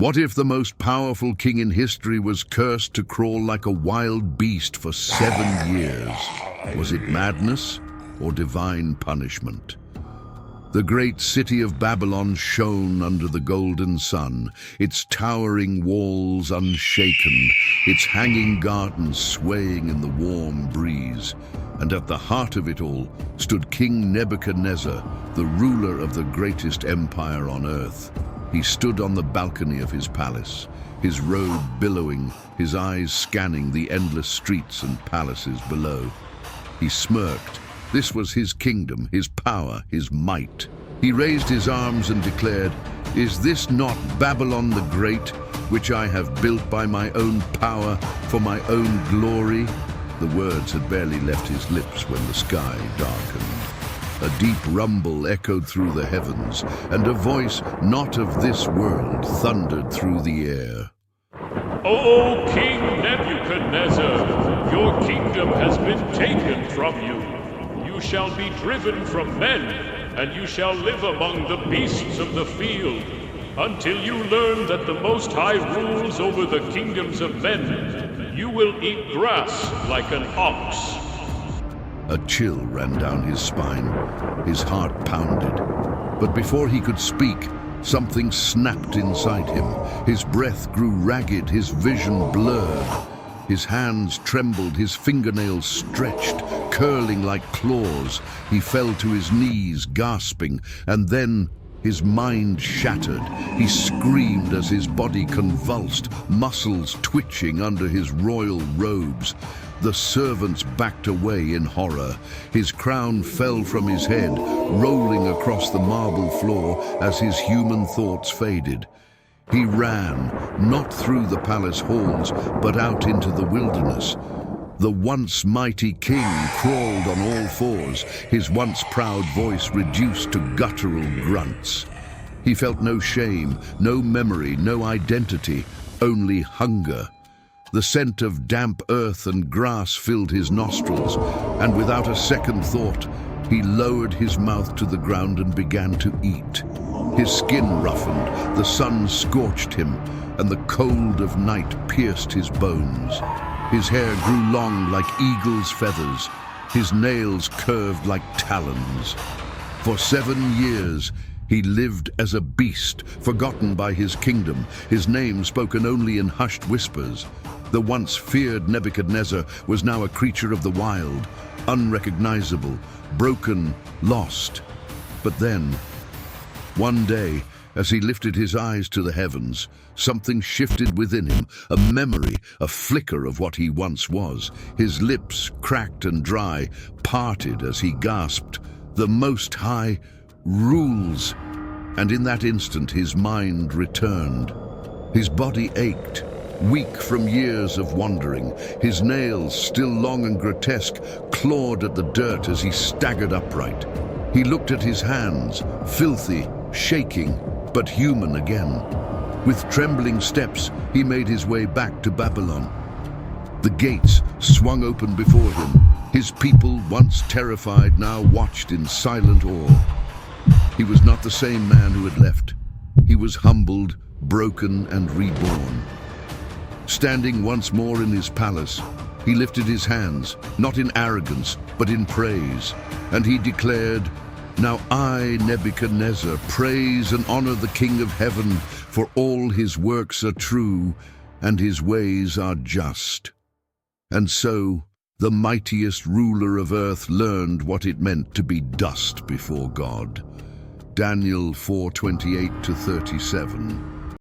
What if the most powerful king in history was cursed to crawl like a wild beast for 7 years? Was it madness or divine punishment? The great city of Babylon shone under the golden sun, its towering walls unshaken, its hanging gardens swaying in the warm breeze. And at the heart of it all stood King Nebuchadnezzar, the ruler of the greatest empire on earth. He stood on the balcony of his palace, his robe billowing, his eyes scanning the endless streets and palaces below. He smirked. This was his kingdom, his power, his might. He raised his arms and declared, "Is this not Babylon the Great, which I have built by my own power, for my own glory?" The words had barely left his lips when the sky darkened. A deep rumble echoed through the heavens, and a voice not of this world thundered through the air. "O King Nebuchadnezzar, your kingdom has been taken from you. You shall be driven from men, and you shall live among the beasts of the field, until you learn that the Most High rules over the kingdoms of men. You will eat grass like an ox." A chill ran down his spine. His heart pounded. But before he could speak, something snapped inside him. His breath grew ragged, his vision blurred. His hands trembled, his fingernails stretched, curling like claws. He fell to his knees, gasping, and then his mind shattered. He screamed as his body convulsed, muscles twitching under his royal robes. The servants backed away in horror. His crown fell from his head, rolling across the marble floor as his human thoughts faded. He ran, not through the palace halls, but out into the wilderness. The once mighty king crawled on all fours, his once proud voice reduced to guttural grunts. He felt no shame, no memory, no identity, only hunger. The scent of damp earth and grass filled his nostrils, and without a second thought, he lowered his mouth to the ground and began to eat. His skin roughened, the sun scorched him, and the cold of night pierced his bones. His hair grew long like eagle's feathers, his nails curved like talons. For 7 years, he lived as a beast, forgotten by his kingdom, his name spoken only in hushed whispers. The once feared Nebuchadnezzar was now a creature of the wild, unrecognizable, broken, lost. But then, one day, as he lifted his eyes to the heavens, something shifted within him, a memory, a flicker of what he once was. His lips, cracked and dry, parted as he gasped, "The Most High rules." And in that instant, his mind returned. His body ached, weak from years of wandering. His nails, still long and grotesque, clawed at the dirt as he staggered upright. He looked at his hands, filthy, shaking, but human again. With trembling steps, he made his way back to Babylon. The gates swung open before him. His people, once terrified, now watched in silent awe. He was not the same man who had left. He was humbled, broken, and reborn. Standing once more in his palace, he lifted his hands, not in arrogance, but in praise, and he declared, "Now I, Nebuchadnezzar, praise and honor the King of heaven, for all his works are true, and his ways are just." And so, the mightiest ruler of earth learned what it meant to be dust before God. Daniel 4:28-37.